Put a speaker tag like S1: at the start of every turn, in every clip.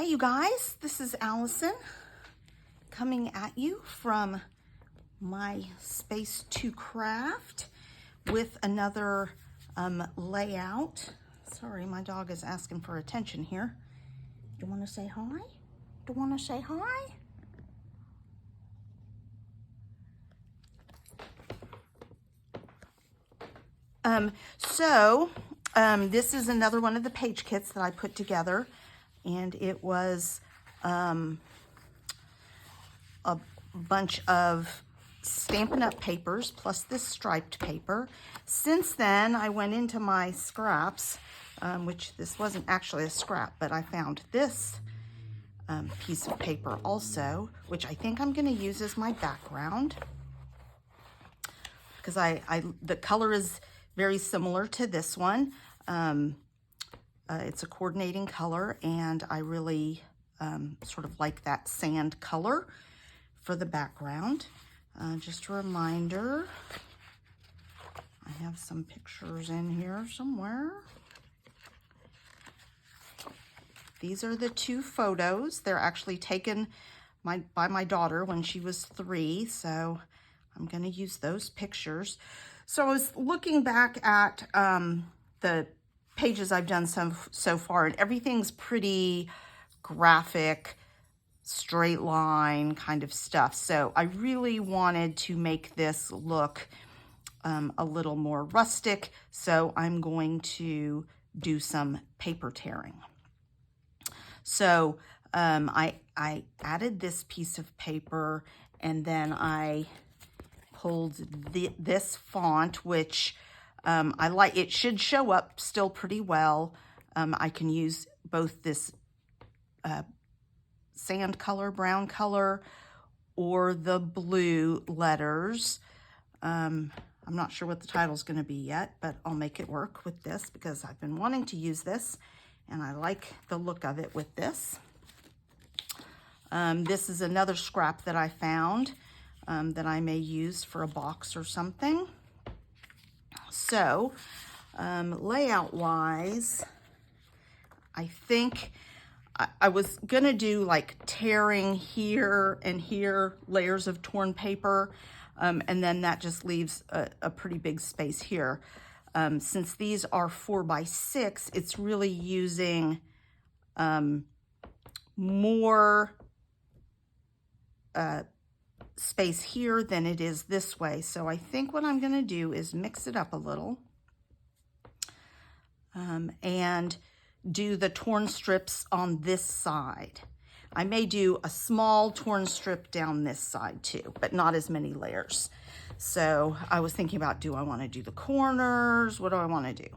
S1: Hi you guys, this is Allison coming at you from my space to craft with another layout. Sorry, my dog is asking for attention here. Do you want to say hi? Do you want to say hi? This is another one of the page kits that I put together, and it was a bunch of Stampin' Up! Papers plus this striped paper. Since then, I went into my scraps, which this wasn't actually a scrap, but I found this piece of paper also, which I think I'm going to use as my background because the color is very similar to this one. It's a coordinating color, and I really sort of like that sand color for the background. Just a reminder, I have some pictures in here somewhere. These are the two photos. They're actually taken by my daughter when she was 3, so I'm going to use those pictures. So I was looking back at the pages I've done so far, and everything's pretty graphic, straight line kind of stuff. So I really wanted to make this look a little more rustic, so I'm going to do some paper tearing. So I added this piece of paper, and then I pulled this font, which I like. It should show up still pretty well. I can use both this sand color, brown color, or the blue letters. I'm not sure what the title's going to be yet, but I'll make it work with this because I've been wanting to use this, and I like the look of it with this. This is another scrap that I found that I may use for a box or something. So, layout-wise, I think I was gonna do like tearing here and here, layers of torn paper, and then that just leaves a pretty big space here. Since these are 4x6, it's really using more space here than it is this way. So I think what I'm gonna do is mix it up a little and do the torn strips on this side. I may do a small torn strip down this side too, but not as many layers. So I was thinking about, do I want to do the corners? What do I want to do?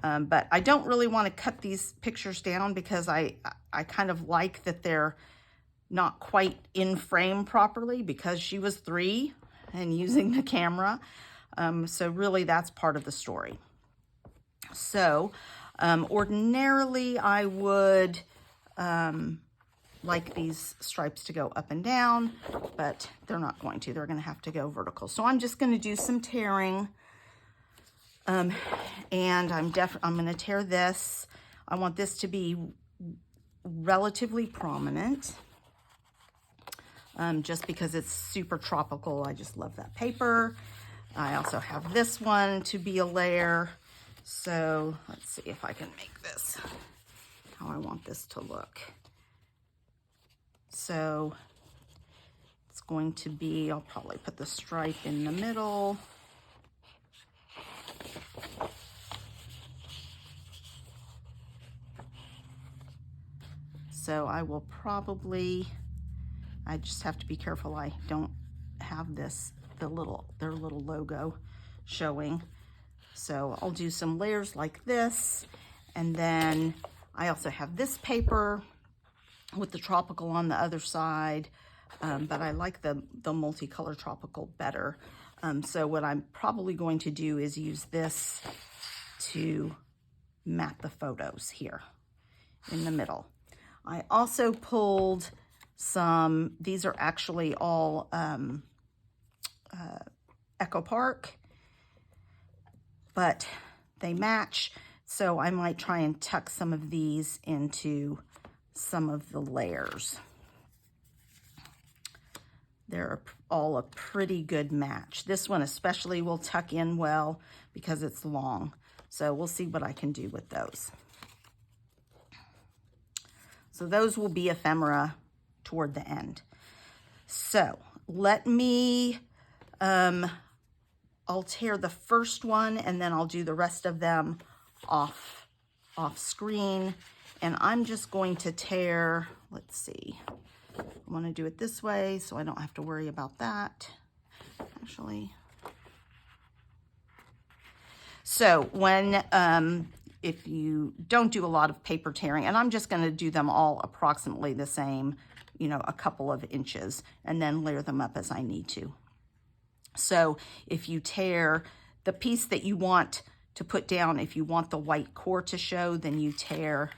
S1: But I don't really want to cut these pictures down because I kind of like that they're not quite in frame properly because she was 3 and using the camera. So really that's part of the story. So ordinarily I would like these stripes to go up and down, but they're not going to. They're going to have to go vertical. So I'm just going to do some tearing, and I'm going to tear this. I want this to be relatively prominent, just because it's super tropical. I just love that paper. I also have this one to be a layer. So let's see if I can make this how I want this to look. So it's going to be, I'll probably put the stripe in the middle. So I will probably, I just have to be careful I don't have this, their little logo showing. So I'll do some layers like this, and then I also have this paper with the tropical on the other side, but I like the multicolor tropical better. So what I'm probably going to do is use this to mat the photos here in the middle. I also pulled some, these are actually all Echo Park, but they match, so I might try and tuck some of these into some of the layers. They're all a pretty good match. This one especially will tuck in well because it's long. So we'll see what I can do with those. So those will be ephemera toward the end. So let me, I'll tear the first one and then I'll do the rest of them off screen. And I'm just going to tear, let's see. I want to do it this way so I don't have to worry about that, actually. So when, if you don't do a lot of paper tearing, and I'm just going to do them all approximately the same, you know, a couple of inches, and then layer them up as I need to. So if you tear the piece that you want to put down, if you want the white core to show, then you tear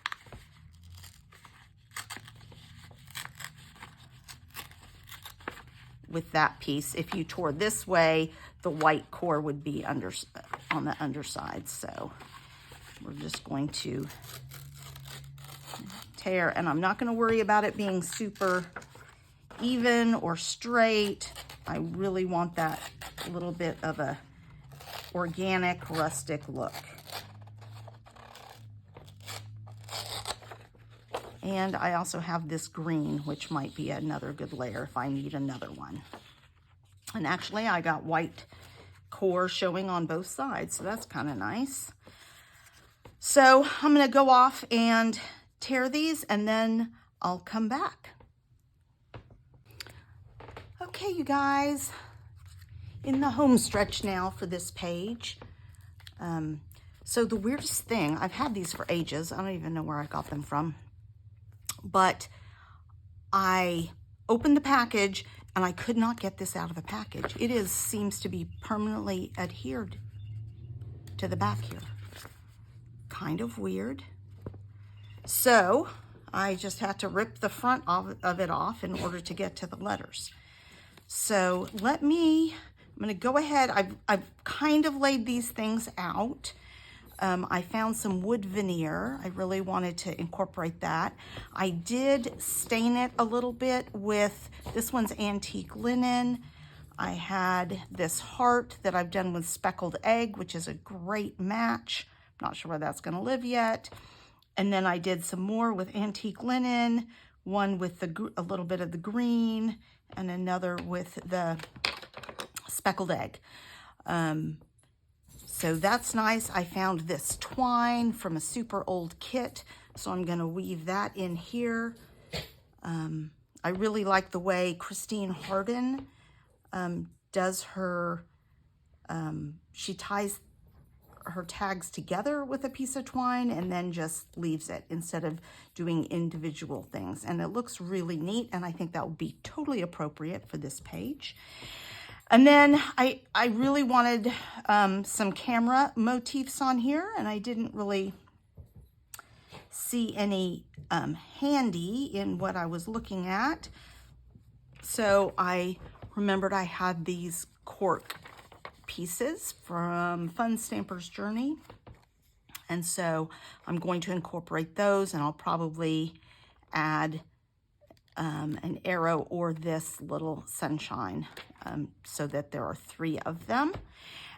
S1: with that piece. If you tore this way, the white core would be on the underside. So we're just going to tear, and I'm not going to worry about it being super even or straight. I really want that little bit of a organic, rustic look. And I also have this green, which might be another good layer if I need another one. And actually, I got white core showing on both sides, so that's kind of nice. So I'm going to go off and tear these, and then I'll come back. Okay, you guys, in the home stretch now for this page. So the weirdest thing, I've had these for ages. I don't even know where I got them from. But I opened the package and I could not get this out of the package. It seems to be permanently adhered to the back here. Kind of weird. So I just had to rip the front of it off in order to get to the letters. So I'm gonna go ahead. I've kind of laid these things out. I found some wood veneer. I really wanted to incorporate that. I did stain it a little bit with, this one's antique linen. I had this heart that I've done with speckled egg, which is a great match. Not sure where that's gonna live yet. And then I did some more with antique linen, one with a little bit of the green, and another with the speckled egg. So that's nice. I found this twine from a super old kit, so I'm gonna weave that in here. I really like the way Christine Harden does her, she ties her tags together with a piece of twine and then just leaves it instead of doing individual things. And it looks really neat, and I think that would be totally appropriate for this page. And then I really wanted some camera motifs on here, and I didn't really see any handy in what I was looking at. So I remembered I had these cork pieces from Fun Stamper's Journey. And so I'm going to incorporate those, and I'll probably add an arrow or this little sunshine so that there are 3 of them.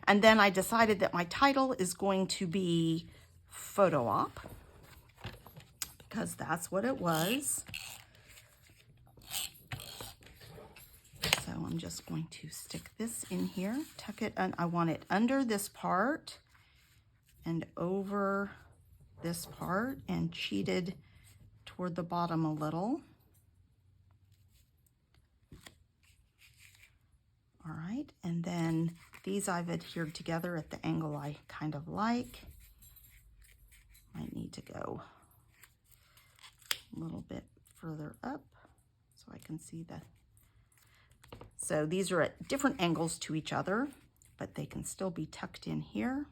S1: And then I decided that my title is going to be Photo Op, because that's what it was. So I'm just going to stick this in here, tuck it, and I want it under this part and over this part and cheated toward the bottom a little. All right, and then these I've adhered together at the angle I kind of like. Might need to go a little bit further up so I can see the, so these are at different angles to each other, but they can still be tucked in here.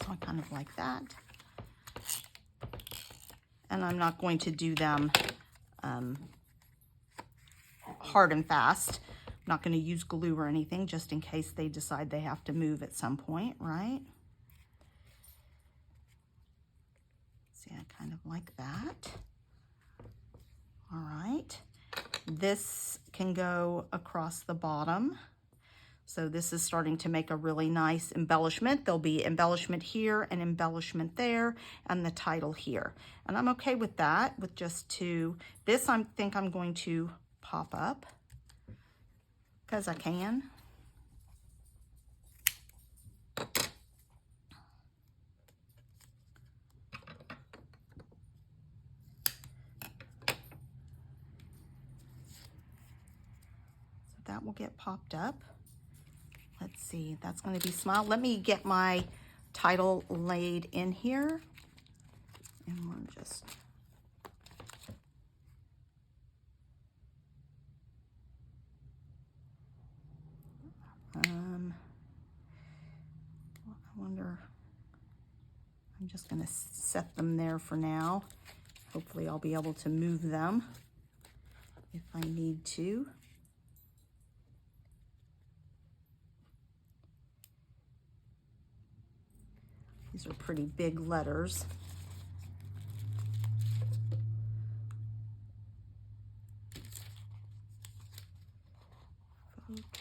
S1: So I kind of like that. And I'm not going to do them hard and fast. I'm not going to use glue or anything, just in case they decide they have to move at some point, right? See, I kind of like that. All right, this can go across the bottom. So this is starting to make a really nice embellishment. There'll be embellishment here and embellishment there and the title here. And I'm okay with that, with just two. This I think I'm going to pop up because I can. So that will get popped up. Let's see, that's going to be Smile. Let me get my title laid in here. And we're just... I wonder... I'm just going to set them there for now. Hopefully I'll be able to move them if I need to. These are pretty big letters.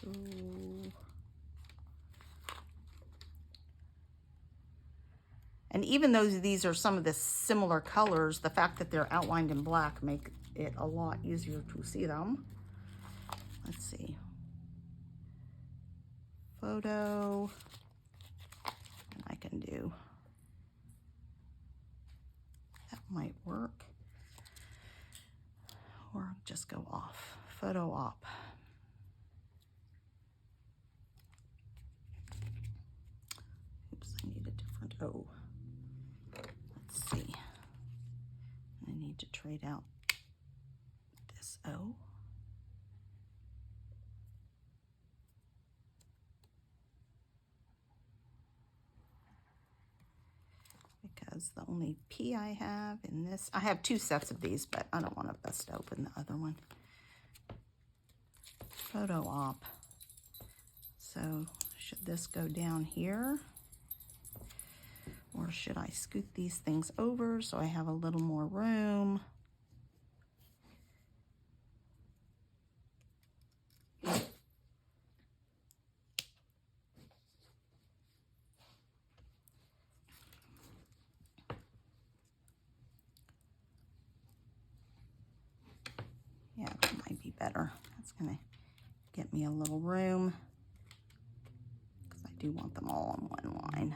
S1: Photo. And even though these are some of the similar colors, the fact that they're outlined in black make it a lot easier to see them. Let's see. Photo. And I can do, that might work. Or just go off. Photo op. Oops, I need a different O. Let's see. I need to trade out this O. Because the only P I have in this, I have two sets of these, but I don't want to bust open the other one. Photo op. So should this go down here? Or should I scoot these things over so I have a little more room? Yeah, that might be better. That's gonna get me a little room because I do want them all on one line.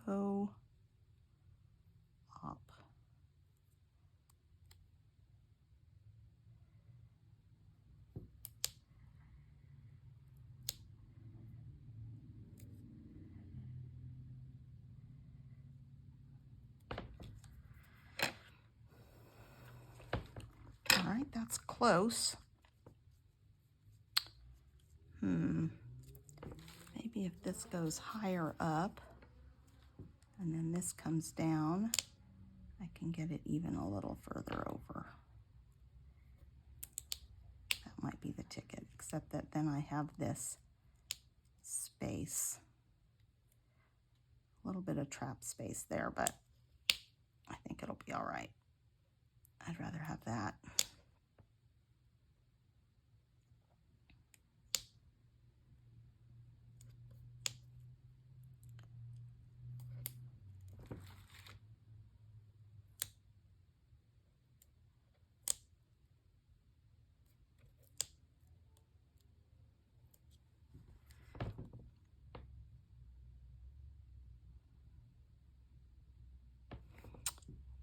S1: Photo op. All right, that's close. Maybe if this goes higher up and then this comes down, I can get it even a little further over. That might be the ticket, except that then I have this space. A little bit of trap space there, but I think it'll be all right. I'd rather have that.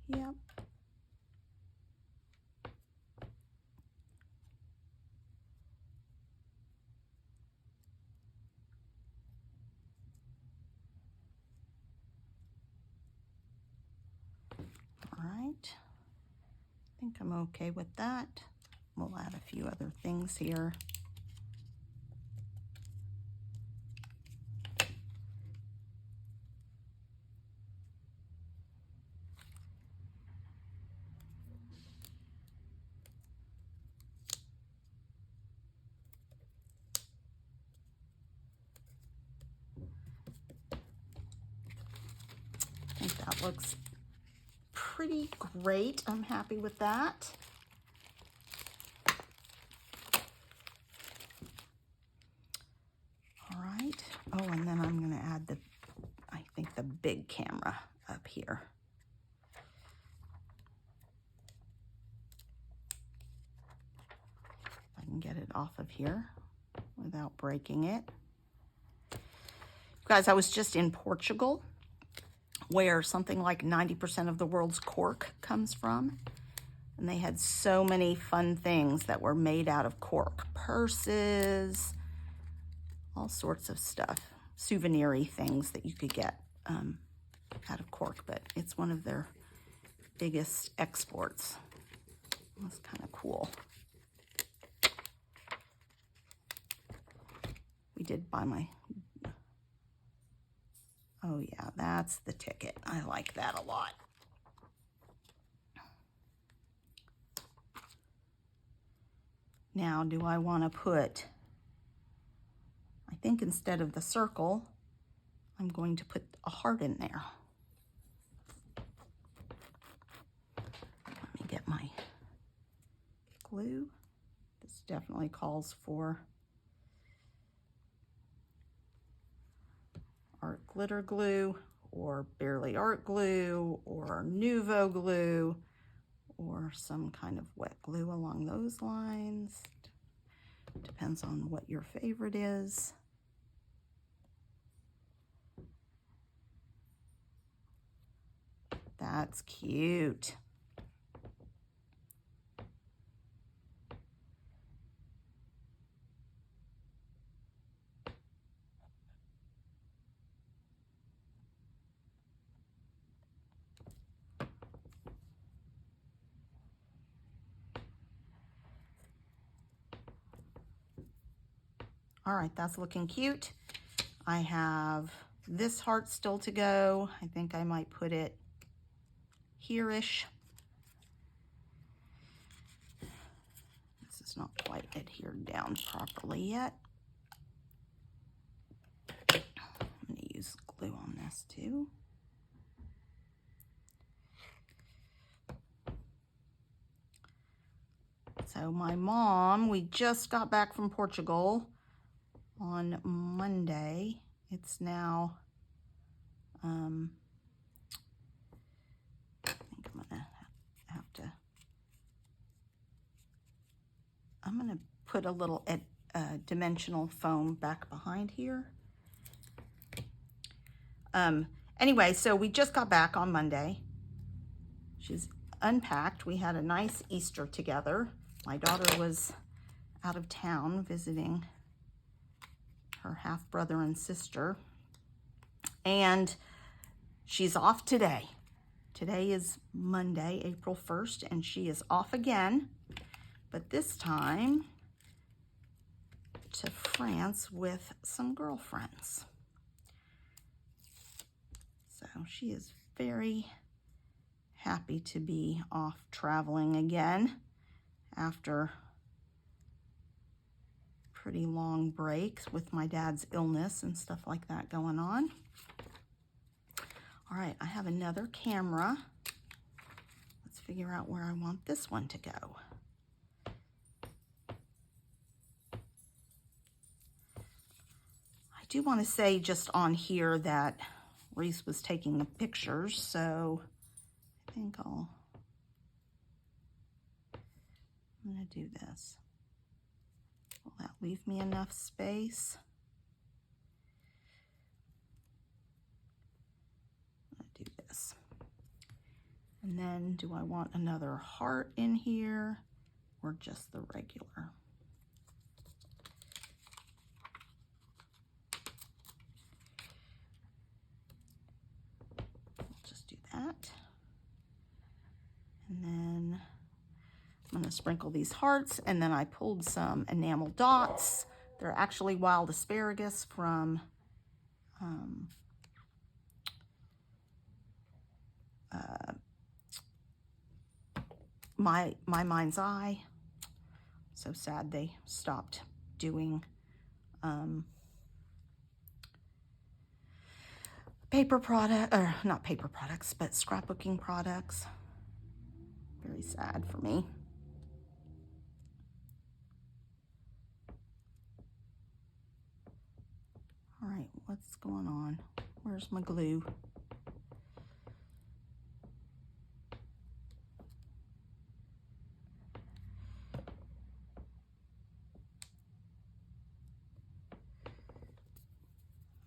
S1: Yep. All right. I think I'm okay with that. We'll add a few other things here. looks pretty great. I'm happy with that. All right. Oh, and then I'm going to add the, I think, the big camera up here. If I can get it off of here without breaking it. You guys, I was just in Portugal, where something like 90% of the world's cork comes from. And they had so many fun things that were made out of cork. Purses, all sorts of stuff. Souvenir-y things that you could get out of cork. But it's one of their biggest exports. That's kind of cool. We did buy my... Oh yeah, that's the ticket. I like that a lot. Now, do I want to put, I think instead of the circle, I'm going to put a heart in there. Let me get my glue. This definitely calls for art glitter glue, or barely art glue, or Nuvo glue, or some kind of wet glue along those lines. Depends on what your favorite is. That's cute. All right, that's looking cute. I have this heart still to go. I think I might put it here-ish. This is not quite adhered down properly yet. I'm going to use glue on this too. So my mom, we just got back from Portugal on Monday. It's now, I think I'm gonna have to, I'm gonna put a little dimensional foam back behind here. Anyway, so we just got back on Monday. She's unpacked. We had a nice Easter together. My daughter was out of town visiting her half-brother and sister, and she's off today. Today is Monday, April 1st, and she is off again, but this time to France with some girlfriends. So she is very happy to be off traveling again after pretty long breaks with my dad's illness and stuff like that going on. All right, I have another camera. Let's figure out where I want this one to go. I do want to say just on here that Reese was taking the pictures, so I think I'm going to do this. Will that leave me enough space? I'm going to do this. And then do I want another heart in here or just the regular? I'll just do that. And then I'm going to sprinkle these hearts, and then I pulled some enamel dots. They're actually wild asparagus from my Mind's Eye. So sad they stopped doing paper product, or not paper products, but scrapbooking products. Very sad for me. All right, what's going on? Where's my glue?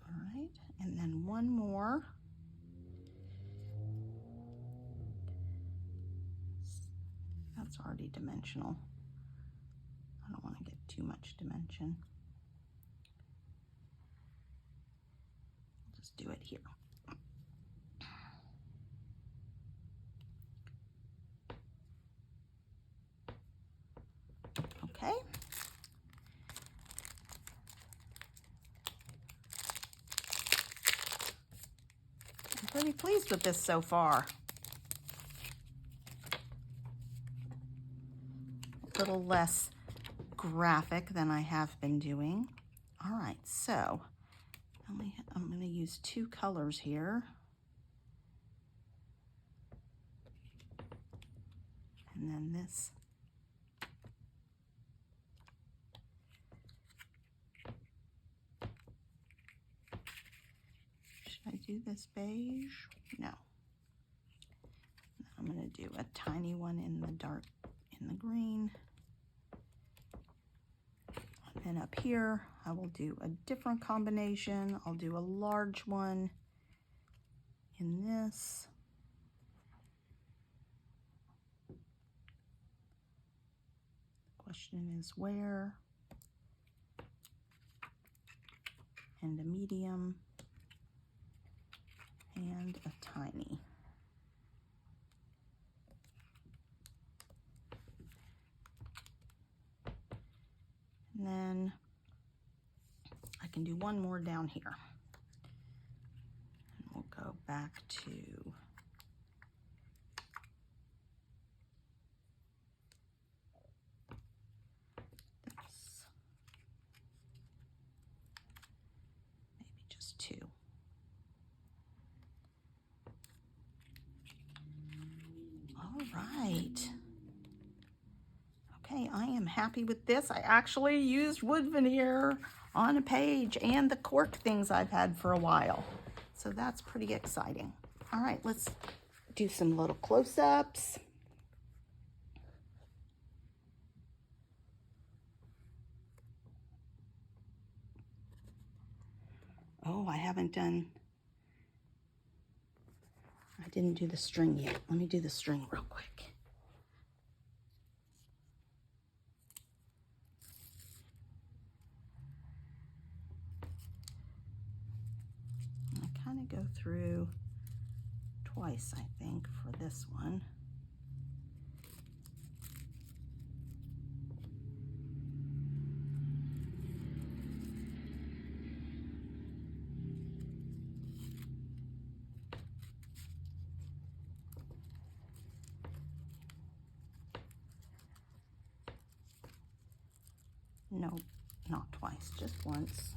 S1: All right, and then one more. That's already dimensional. I don't want to get too much dimension. Just do it here. Okay. I'm pretty pleased with this so far. A little less graphic than I have been doing. All right, so I'm going to use two colors here. And then this. Should I do this beige? No. I'm going to do a tiny one in the dark, in the green. And up here, I will do a different combination. I'll do a large one in this. The question is where? And a medium and a tiny. And then I can do one more down here. And we'll go back to this. Maybe just two. All right. Okay, I am happy with this. I actually used wood veneer on a page and the cork things I've had for a while. So that's pretty exciting. All right, let's do some little close-ups. Oh, I didn't do the string yet. Let me do the string real quick. I kind of go through twice, I think, for this one. No, not twice, just once.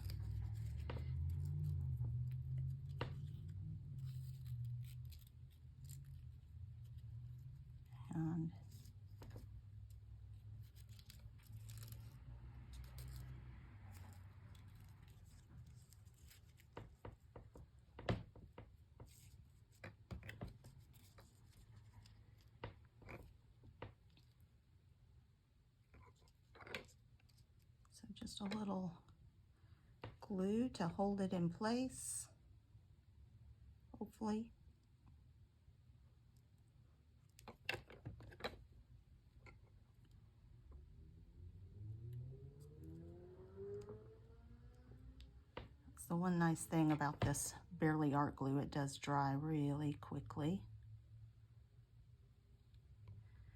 S1: And so just a little glue to hold it in place, hopefully. That's the one nice thing about this Barely Art glue. It does dry really quickly.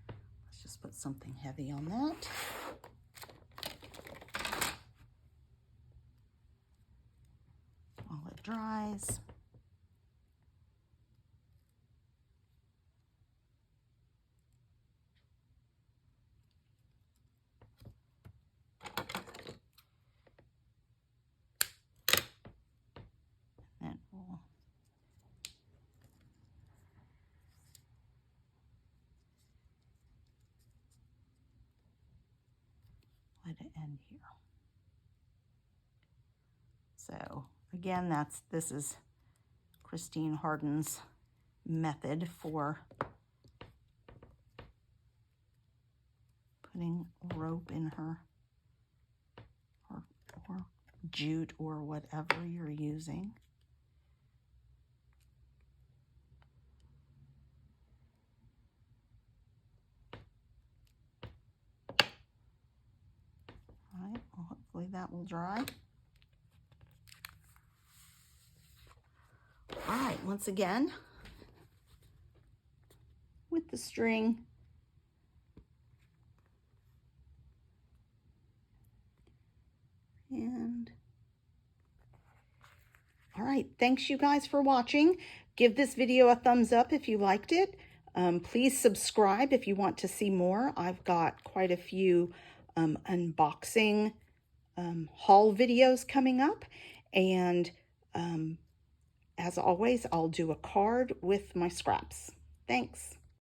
S1: Let's just put something heavy on that. While it dries. And we'll to end here. So again, this is Christine Harden's method for putting rope in her, or jute, or whatever you're using. All right, well, hopefully that will dry. All right, once again, with the string, and all right, thanks you guys for watching. Give this video a thumbs up if you liked it. Please subscribe if you want to see more. I've got quite a few unboxing haul videos coming up, and as always, I'll do a card with my scraps. Thanks.